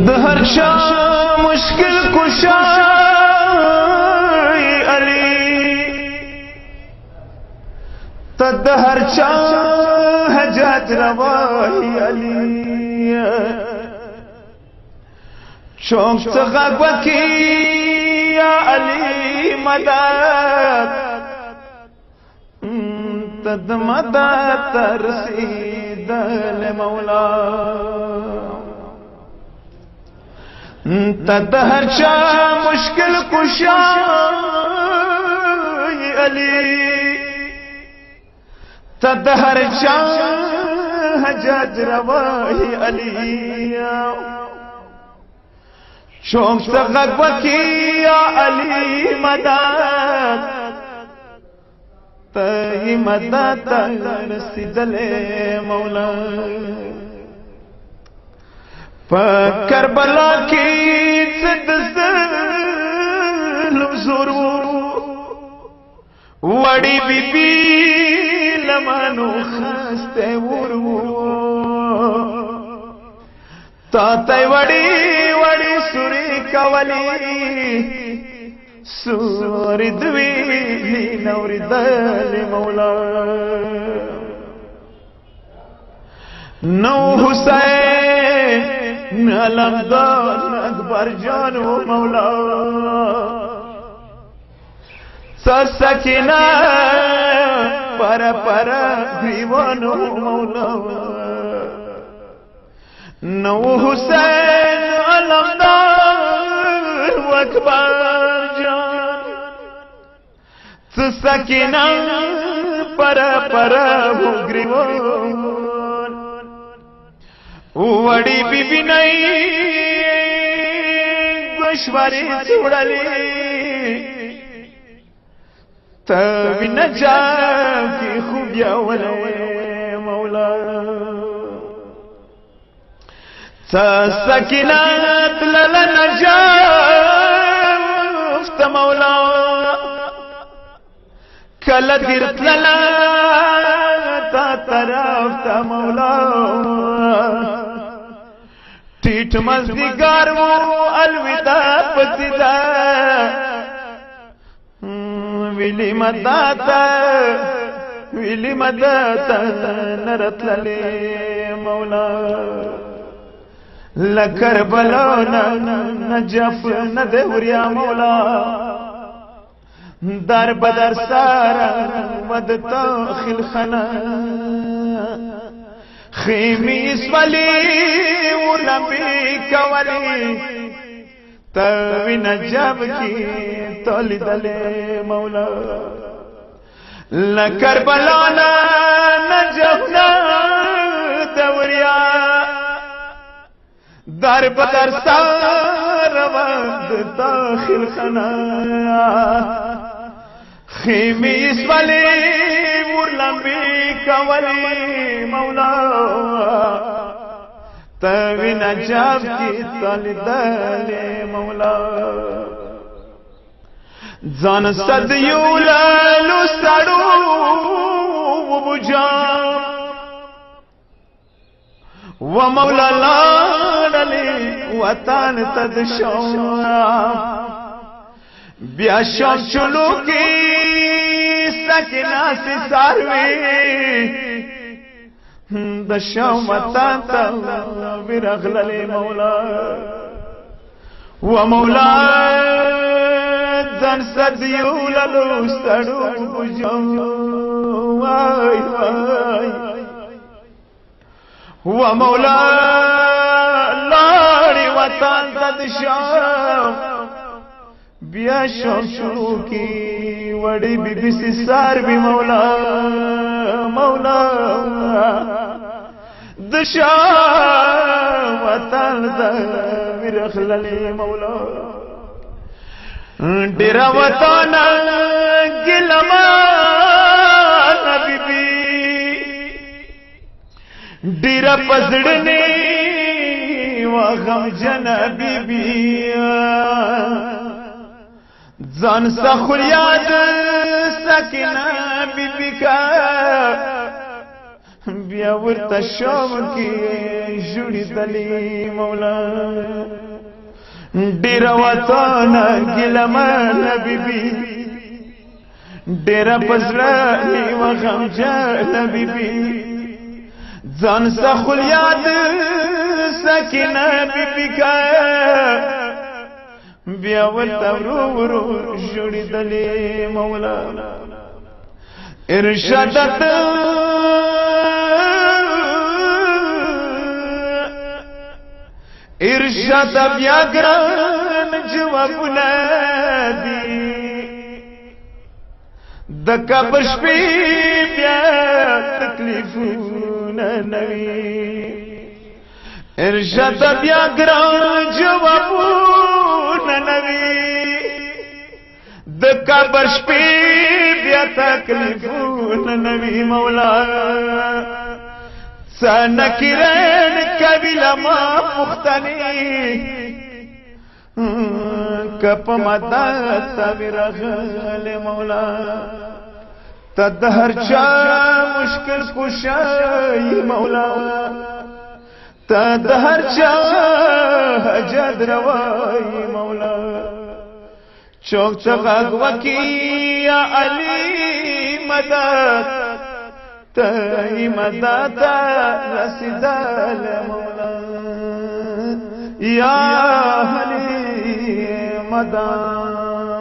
د هر چا مشکل کشای علی ته د هر چا حاجت روای علی چونک ته غږ وکړي یا علی مدد ته د مدد ترسیدل مولا ته د هر چا مشکل کشای علی ته د هر چا حاجت روای علی چونک ته غږ وکړي یا علی مدد ته مدد رسیدلې مولا په کربلا کې څه ظلم زور وړي بیبي لمنو خسته ورو تا ته وړي وړي سوري کولي سوري دوی نوري دل مولا نو حسین علمدار اکبر جانو مولا سکینہ پر گریوانو مولا نو حسین علمدار اکبر جان سکینہ پر گریوانو وڑی بی بی نئی گوشواری چوڑلی تاوی نجاو کی خوبیا ولی مولا تا سکینات للا نجاو مولا کل دیرت للا تا طرف تا مولا ٹیٹ مزدگار وہ الوداع پسیدہ ویلی مداتا نرت للے مولا لکربلانا نجف ندوریا مولا در بدر سارا ودتا خلخنا خیمی اسولی ونبی کولی تاوی نجاب کی تولی دلے مولا لکربلانا نجفنا دوریا در بدر سار ودتا خلخنا خیمی اسولی ورلمبی کولی مولا تاوی نجاب کی تالی دلی مولا زان صدیولا لسڑو بجام و مولا لانلی وطان تدشام بیا شام چلو کی سکینہ سی ساروی دشام وطان تا برغلل مولا و مولا دن صدیو للوستڑو بجام وای وای و مولا لاری وطان تا دشام بیا شام شروع کی وڑی بی بی سی سار بھی مولا مولا دشام وطن دا ورخللی مولا ڈیرا وطن گلمان بی بی ڈیرا پزڑنی وغم جن بی بی زان سخور یاد سکینہ بی بی کا بیا ورته شام کې جوړې دلې مولا ډېر وطن ګلمانه بیبي ډېر پزړه نیو غمجنه بیبي ځان سخل یاد سکینه بیبي کا بیا ورته ورو ورو جوړې دلې مولا ارشادت ارشاد بیا ګران جوابونه دي د قبر شپې بیا تکلیفونه نوي ارشاد بیا ګران جوابونه نوي د قبر شپې بیا تکلیفونه نوي مولا سنکرن کبیلا ما پختنی کپ مدد تبی رغل مولا تدهر چا مشکل کشای مولا تدهر چا حجد روائی مولا چوک چغاق وکی یا علی مدد تای مدد رسیدال مولا یا علی مدد